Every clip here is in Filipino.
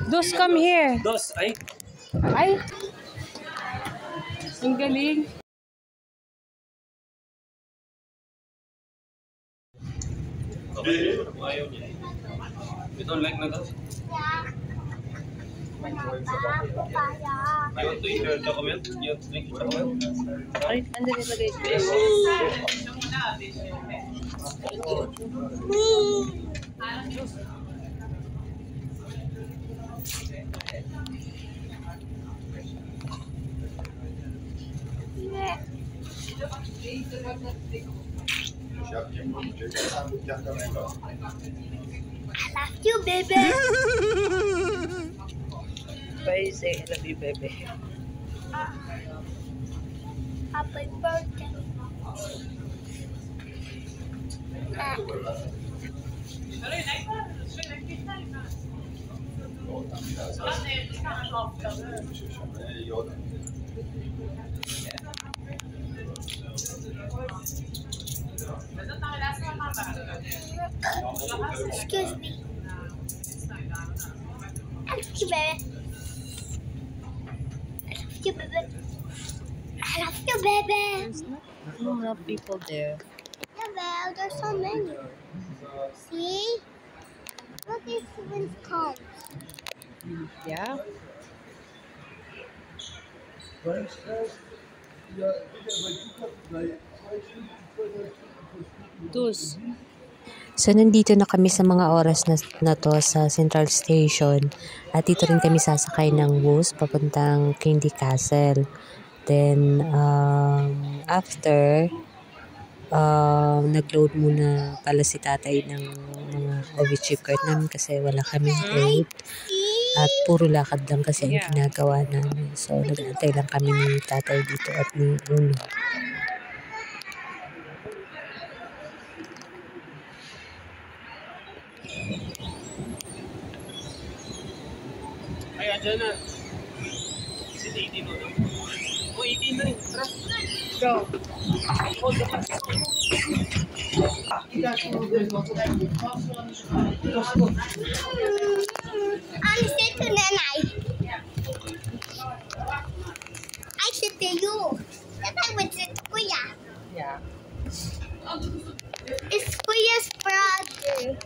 Dos, come here. Dos, ay. Ay. Ang galing. Ayaw niya. You don't like na dos? You want to eat your chocolate? You want to drink chocolate? Ay, andun nilagay ko. I love you, baby. Bye, say I love you, baby. Happy birthday. Excuse me. I love you, baby. I love you, baby. There's not a lot of people there. Yeah, well, there's so many. See? Look, these ones come. Yeah? Dos. So, nandito na kami sa mga oras na to sa Central Station. At dito rin kami sasakay ng bus papuntang Candy Castle. Then, after, nag-load muna pala si tatay ng mga OV-chip card namin kasi wala kaming load. At puro lakad lang kasi ang ginagawa namin. So, nag-antay lang kami ni tatay dito at ni Uno. Ay, andyan na. Is it 18 o no? Oh, 18 na rin. Tara. Go. I'm sitting to Nanay. I sit to you. That I would sit to Kuya. Yeah. It's Kuya's brother.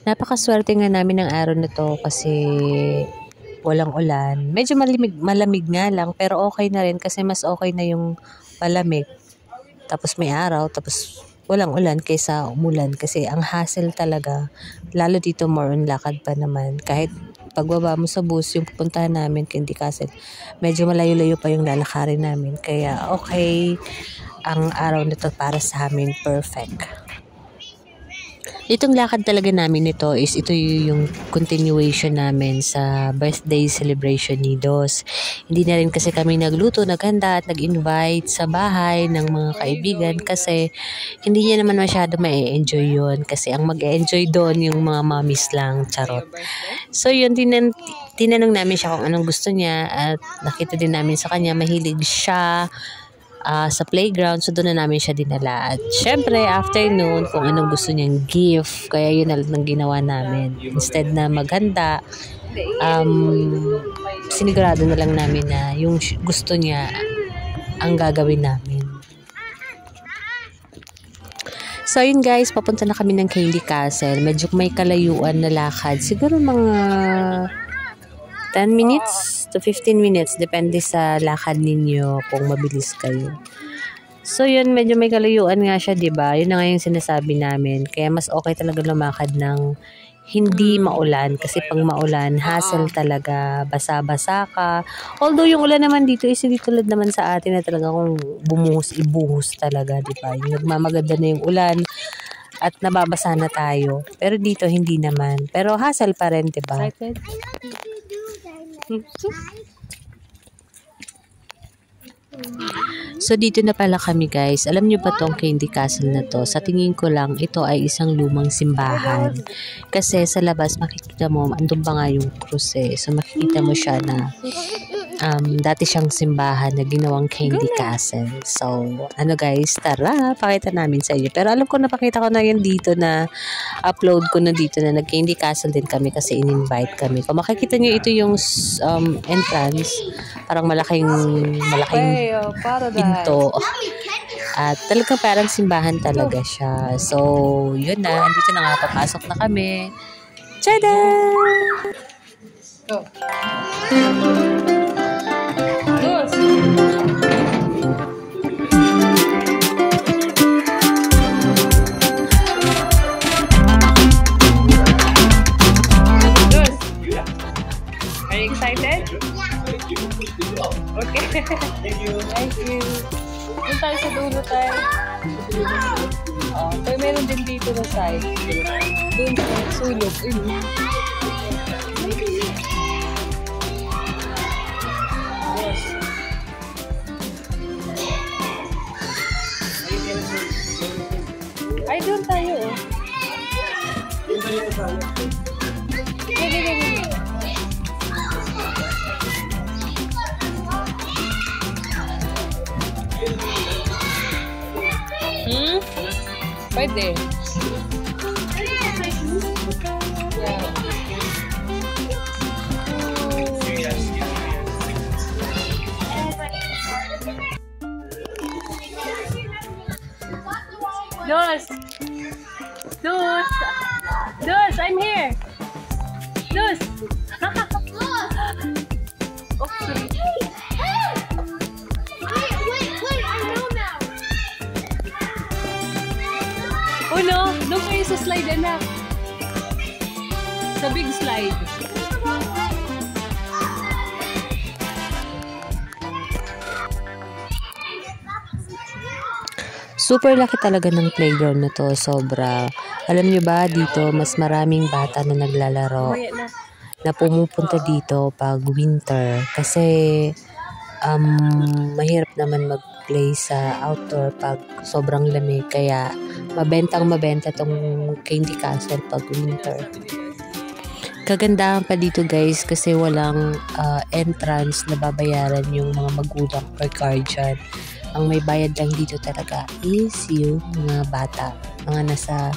Napakaswerte nga namin ng araw na to kasi walang ulan. Medyo malamig nga lang pero okay na rin kasi mas okay na yung malamig. Tapos may araw, tapos walang ulan kaysa umulan kasi ang hassle talaga. Lalo dito more on lakad pa naman. Kahit pagbaba mo sa bus, yung pupuntahan namin Candy Castle, medyo malayo-layo pa yung lalakarin namin. Kaya okay ang araw na to para sa amin, perfect. Itong lakad talaga namin ito yung continuation namin sa birthday celebration ni Dos. Hindi na rin kasi kami nagluto, naghanda at nag-invite sa bahay ng mga kaibigan kasi hindi niya naman masyado ma-enjoy yun kasi ang mag-enjoy doon yung mga mommies lang, charot. So yun, tinanong namin siya kung anong gusto niya at nakita din namin sa kanya mahilig siya sa playground, so doon na namin siya dinala. At syempre, afternoon, kung anong gusto niyang gift, kaya yun na lang ginawa namin. Instead na maghanda, sinigurado na lang namin na yung gusto niya ang gagawin namin. So yun guys, papunta na kami ng Candy Castle. Medyo may kalayuan na lakad. Siguro mga 10 minutes to 15 minutes. Depende sa lakad ninyo kung mabilis kayo. So yun, medyo may kalayuan nga siya, diba? Yun na nga yung sinasabi namin. Kaya mas okay talaga lumakad ng hindi maulan. Kasi pag maulan, hassle talaga. Basa-basa ka. Although yung ulan naman dito is hindi tulad naman sa atin na talaga kung ibuhos talaga, diba? Yung nagmamaganda na yung ulan at nababasa na tayo. Pero dito hindi naman. Pero hassle pa rin, diba? I know that you do that. So dito na pala kami guys. Alam nyo ba tong Candy Castle na to? Sa tingin ko lang ito ay isang lumang simbahan. Kasi sa labas makikita mo andun pa nga yung krus eh. So makikita mo siya na dati siyang simbahan na ginawang Candy Castle. So, ano guys, tara, pakita namin sa inyo. Pero alam ko, napakita ko na yun dito na upload ko na dito na nag-Candy Castle din kami kasi in-invite kami. Kung makikita nyo, ito yung entrance. Parang malaking pinto. At talagang parang simbahan talaga siya. So, yun na. Andito na nga, papasok na kami. Tada! Go! Are you excited? Okay. Thank you. Thank you. Doon tayo sa dulo tayo. Pero meron din dito na side. Doon sa sulok. Ay, doon tayo. Pwede. Dus, I'm here. Dus. Oh, sorry. Wait, I know now. Oh no, doon kayo sa slide, anak. Sa big slide. Super laki talaga ng playground na to. Sobra. Alam nyo ba, dito mas maraming bata na naglalaro na pumupunta dito pag winter. Kasi mahirap naman mag-play sa outdoor pag sobrang lamig. Kaya mabenta tong Candy Castle pag winter. Kagandahan pa dito guys kasi walang entrance na babayaran yung mga magulang or guardian. Ang may bayad lang dito talaga is yung mga bata. Mga nasa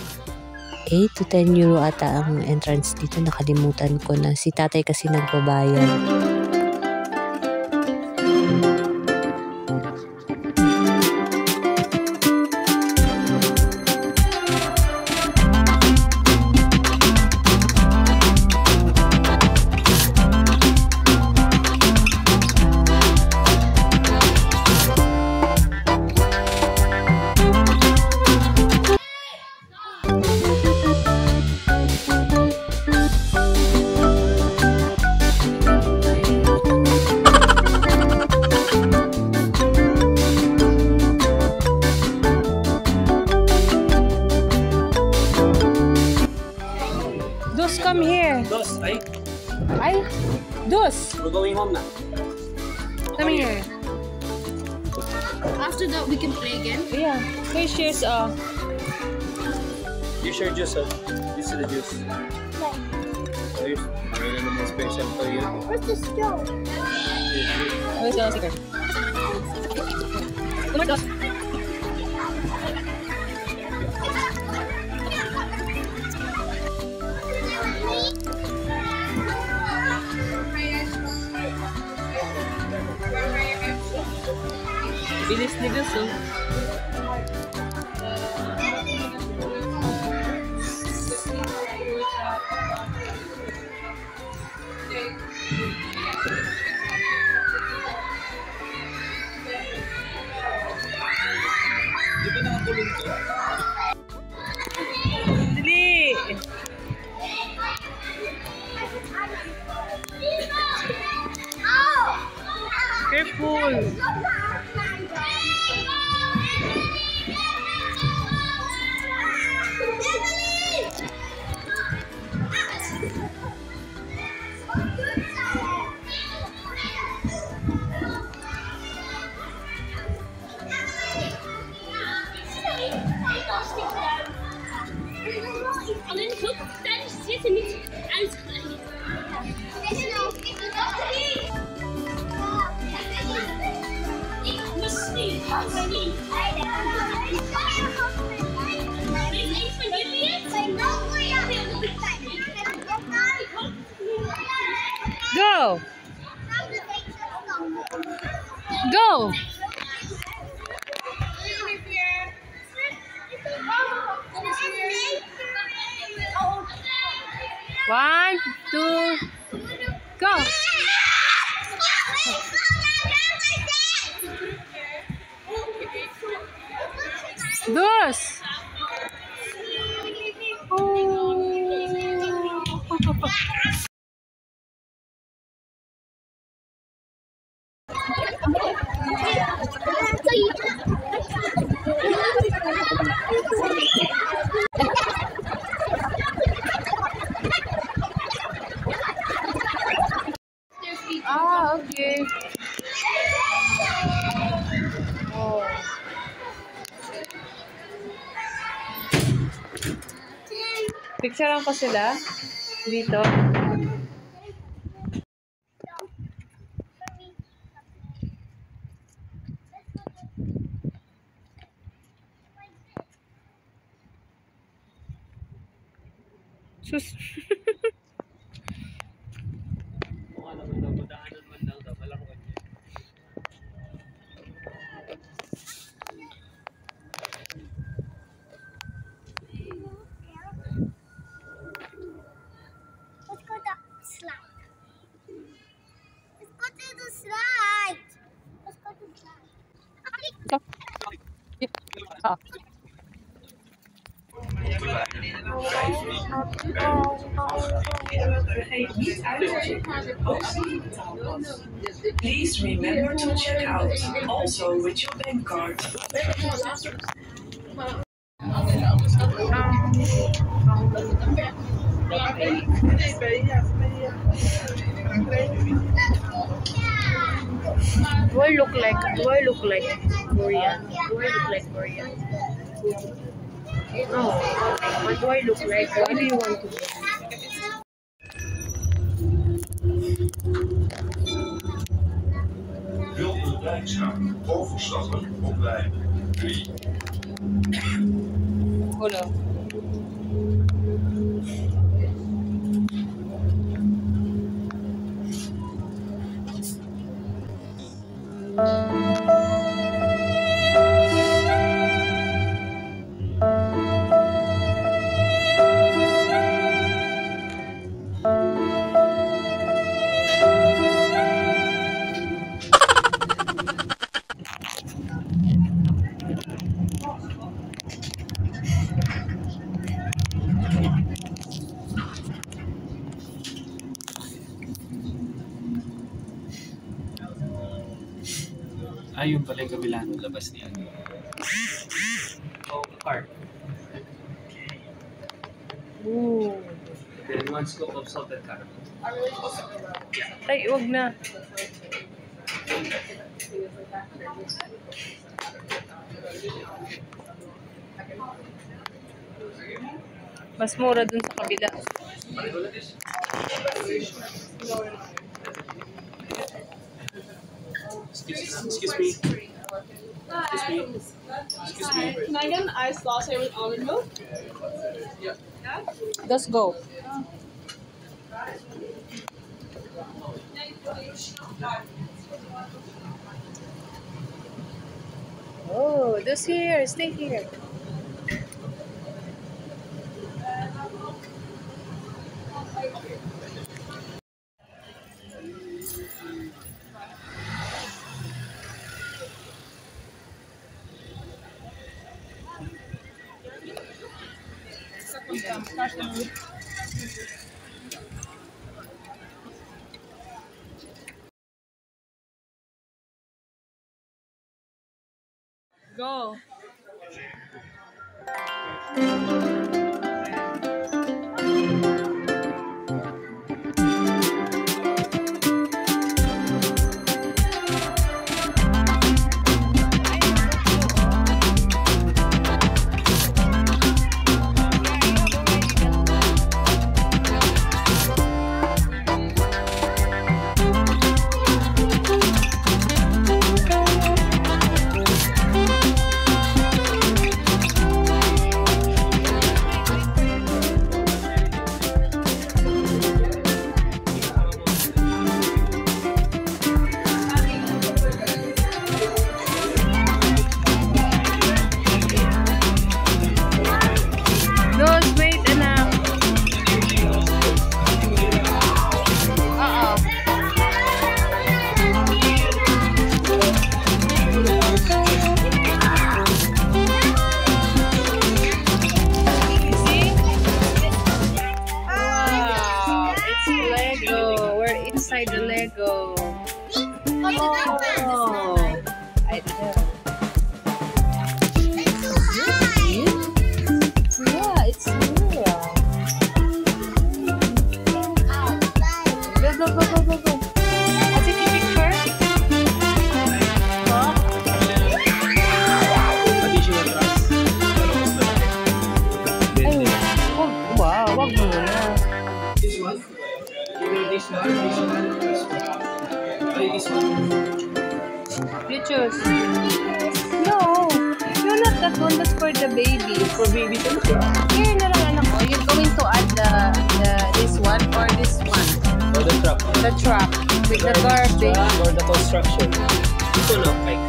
8 to 10 euro ata ang entrance dito. Nakalimutan ko na. Si tatay kasi nagbabayad. Come here. Dos, ay. Dus. We're going home now. Come here. After that, we can play again. Yeah. Here's yours. You share juice, huh? This is the juice. Ayos. Meron na naman special to yun. Where's the stone? Where's the sticker? Come on, Dus. Bilis ni Dus, oh. Di ba nakakulong to? Dali! Careful! Alleen goed tijdens het zitten niet uitgeleid. Go! Go! One, two, go! Dos! Ah, okay. Oh. Picturean ko sila dito. Sus. Let's go to slide. Let's go to the slide. Let's go to the slide. Please remember to check out, also with your bank card. Do I look like Korean? Do I look like Korean? No. What do I look like? What do you want to be? Wil u bijstaan overstappen op lijn 3. Hello. Yung pala yung kabilang labas niya. Oh, cart. Ooh. Then one scoop of salted caramel. Ay, wag na. Mas mura dun sa kabila. Excuse me. Can I get an iced latte with almond milk? Let's go. Oh, this here. Stay here. Go. You choose. No. No, not that one. That's for the baby. For baby talaga. Here na lang anak ko. You're going to add this one or this one? Or the truck. The truck. With the garbage. Or the construction. Ito na, Mike.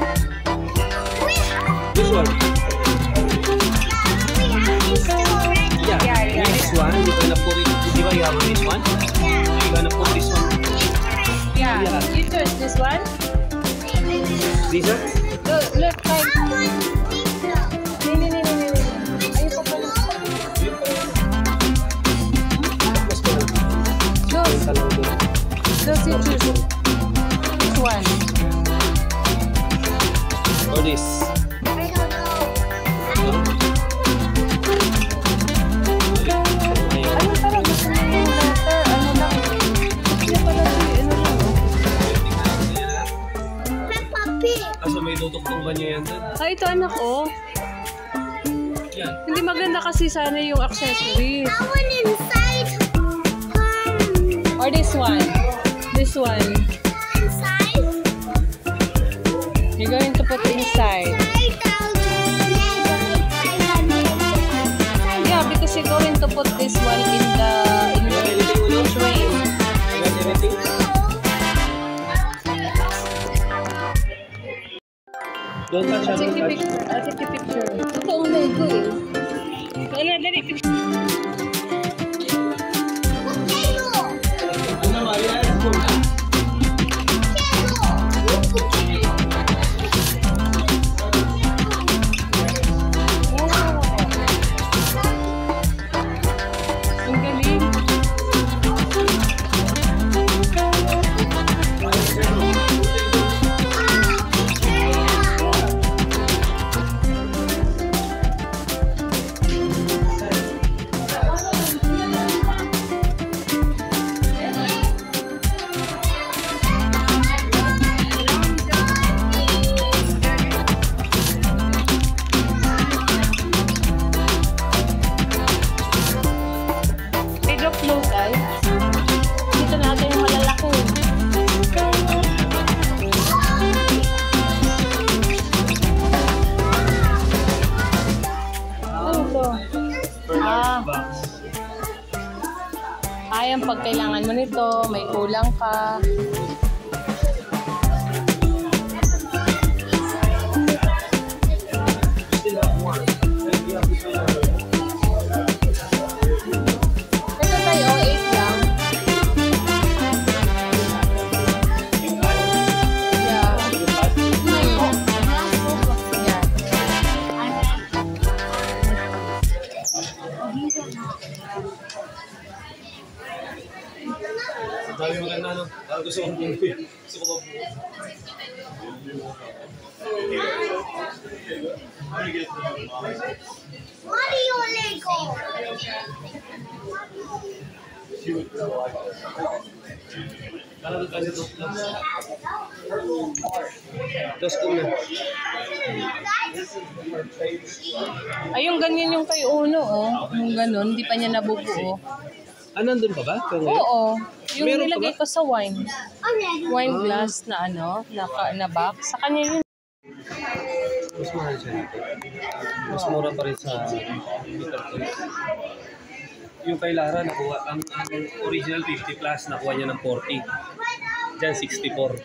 This one. Yeah. Yeah. This one, you're gonna put it. Di ba you have this one? You're gonna put this one. Yeah. You choose this one? This one? Look like... Ayun pa pala. Those you choose. This one. Or this? I don't know. Ayan. Ano parang gusto mo yung letter? Ano lang? Hindi pala ano lang. Peppa Pig. Kaso may duduktong ba niya yan dun? Ito anak oh. Yan. Hindi maganda kasi sana yung accessories. That one inside. Or this one. This one. Inside. You're going to put inside. Yeah, because you're going to put this one in the tray. You got anything? Don't touch I'll take don't a touch. picture. I'll take a picture. Totoong Lego eh. Wala, dali picture. Ang galing. Pedro Flow guys. Dito natin yung malalaki. Ano to? Ayan, pag kailangan mo nito, may kulang ka. Ito tayo, 8 lang. Yeah. Yeah. Sabi maganda no? Gusto ko bumuwi. Gusto ko ba bumuwi? Mario Lego. Parang kasi ito. Dos ko na. Ay, yung ganyan yung kay Uno, oh. Yung ganun, hindi pa niya nabubuo. Ah, nandun pa ba? Oo. Yung Meron pa nilagay ko sa wine. Okay. Wine glass na ano, na box. Sa kanya yun. Mas mahal siya dito. Mas mura pa rin sa Peter Toys. Yung kay Lara, nakuha, ang original 50 plus, nakuha niya ng 40. Diyan, 64.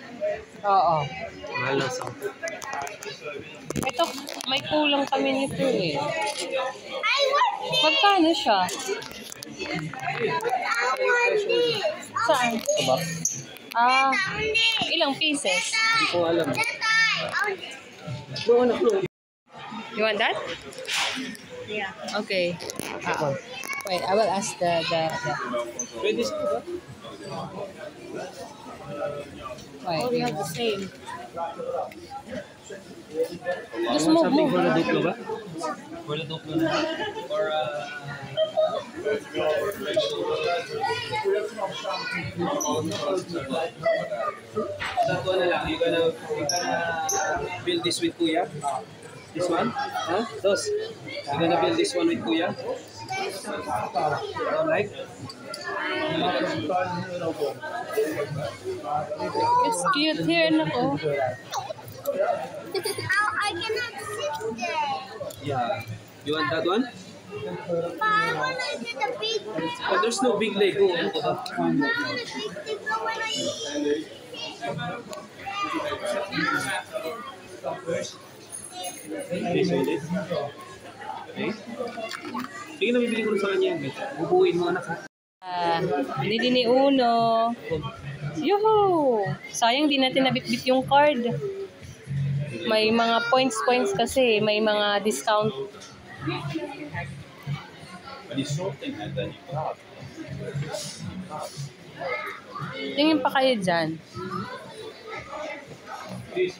Oo. Mahal lang 10. Ito, may kulang kami nito eh. I want this. Magkano siya? I want this. Saan? Sa box? Ah, I want this. ilang pieces? Hindi ko alam. I want No, anak, no. You want that? Yeah. Okay. Wait, I will ask the Pwede siya ba? wait. We have the same. Just Want move, something for move. the Duplo ba? For the Duplo na. Or, That one na lang. You gonna build this with Kuya? This one? Huh? Dos. You gonna build this one with Kuya? Don't like? It's cute here, nako. I cannot sit there. Yeah. You want that one? But I want to get the big thing. Oh, there's no big Lego. Ano ka ba? I want the big thing for when I eat. Okay, so ulit. Okay. Sige na, bibili ko rin sa kanya yan. Bubuin mo anak ha. Nili ni Uno. Yuhu! Sayang di natin nabitbit yung card. May mga points kasi. May mga discount. Tingin pa kayo dyan. This?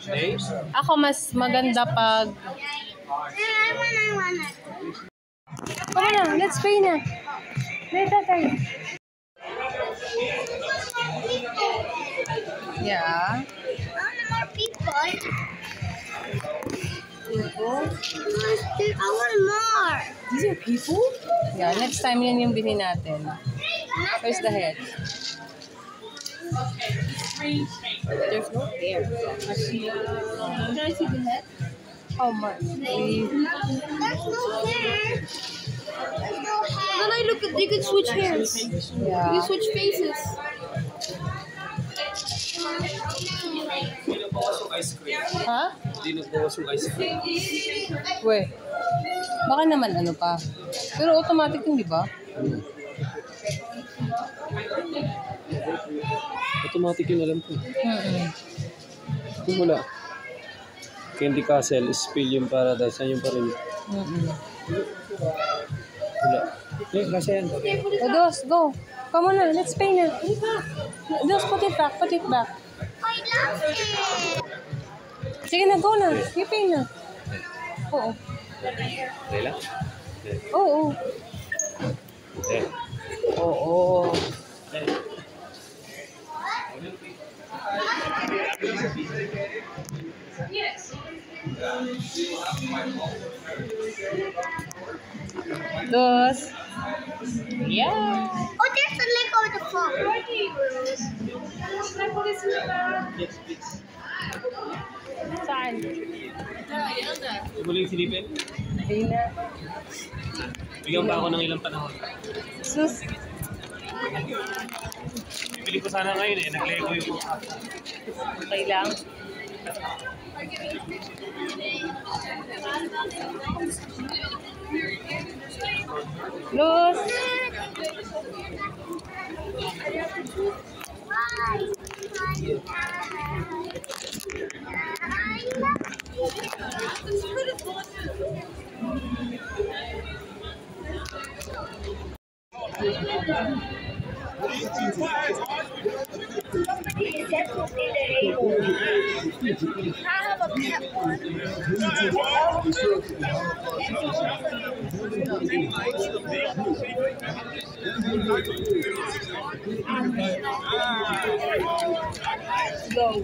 Okay. Ako mas maganda pag... I want it. Come on na, let's pay na. Later tayo. Yeah. I want more people. I want more. These are people? Yeah, next time yan yung bilhin natin. Where's the head? There's no hair. Can I see the head? How much? There's no hair. There's no hair. Then I look at, you can switch hairs. You Yeah. can switch faces. Hindi nagbawas yung ice cream. Ha? Hindi nagbawas yung ice cream. Wait. Baka naman ano pa. Pero automatic yun, di ba? Automatic yun, alam ko. Mm-mm. Kung wala. Candy Castle, Spill yung Paradise. Yan yung pa rin. Mm-mm. Wala. Eh, kasi yan. Dos, go. Come on na, let's pay na. Dos, put it back, put it back. I love it. Sige na, go na. You pay na. Oo. Layla? Oo. Eh. Oo. Dos. Yeah. Oh, there's a lake over the phone. Saan? Muling silipin. Hindi na. Bigyan pa ako ng ilang panahon. Sus. Bibili ko sana ngayon eh. Nag-Lego yung Okay lang. Los. Go.